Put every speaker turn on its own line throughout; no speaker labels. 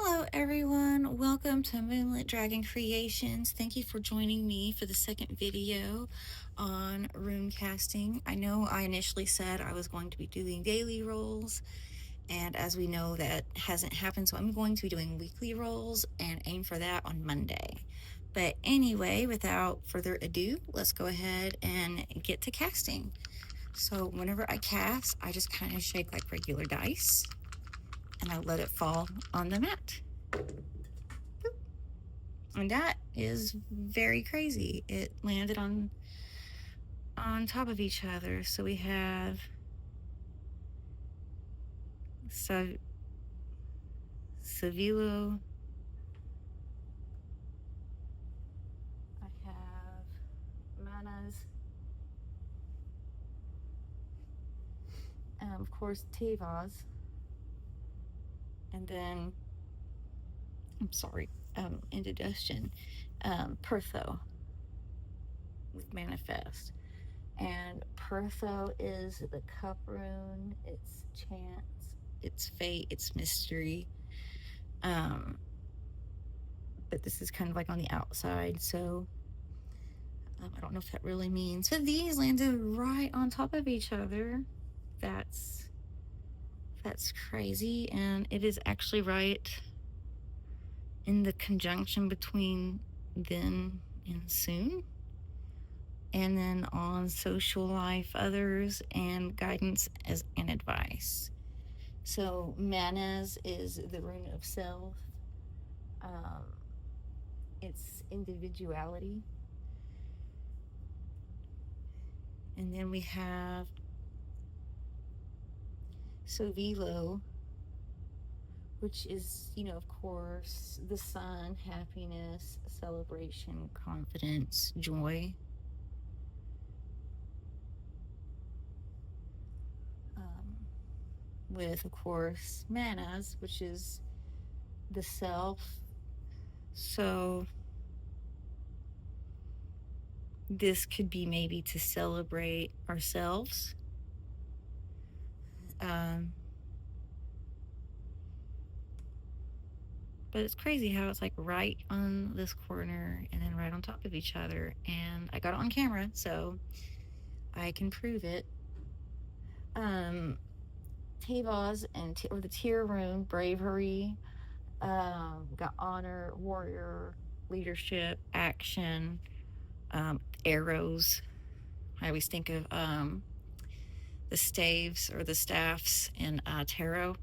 Hello everyone, welcome to Moonlit Dragon Creations. Thank you for joining me for the second video on rune casting. I know I initially said I was going to be doing daily rolls, and as we know that hasn't happened, so I'm going to be doing weekly rolls and aim for that on Monday. But anyway, without further ado, let's go ahead and get to casting. So whenever I cast, I just kind of shake like regular dice and I let it fall on the mat. And that is very crazy. It landed on top of each other. So we have Savilo. I have Manas. And of course, Tevas. And then, I'm sorry, Indigestion. Pertho with Manifest. And Pertho is the cup rune, it's chance, it's fate, it's mystery. But this is kind of like on the outside, so I don't know if that really means. So these landed right on top of each other. That's crazy, and it is actually right in the conjunction between then and soon. And then on social life, others, and guidance as and advice. So Manas is the rune of self. It's individuality. And then we have Sovilo, which is, of course, the sun, happiness, celebration, confidence, joy. With, of course, Manas, which is the self. So this could be maybe to celebrate ourselves. But it's crazy how it's like right on this corner and then right on top of each other. And I got it on camera, so I can prove it. Tevas or the tier rune, bravery, got honor, warrior, leadership, action, arrows. I always think of the staves or the staffs in tarot,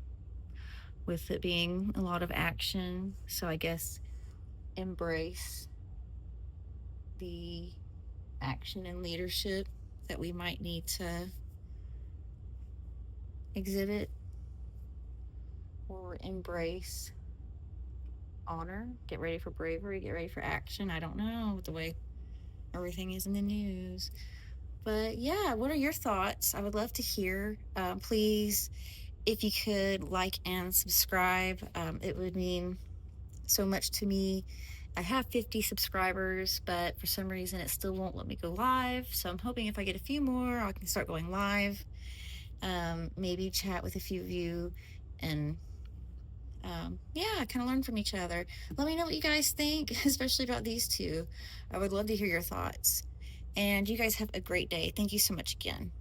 with it being a lot of action. So I guess embrace the action and leadership that we might need to exhibit, or embrace honor, get ready for bravery, get ready for action. I don't know the way everything is in the news. But yeah, what are your thoughts? I would love to hear. Please, if you could like and subscribe, it would mean so much to me. I have 50 subscribers, but for some reason it still won't let me go live. So I'm hoping if I get a few more, I can start going live. Maybe chat with a few of you and kind of learn from each other. Let me know what you guys think, especially about these two. I would love to hear your thoughts. And you guys have a great day. Thank you so much again.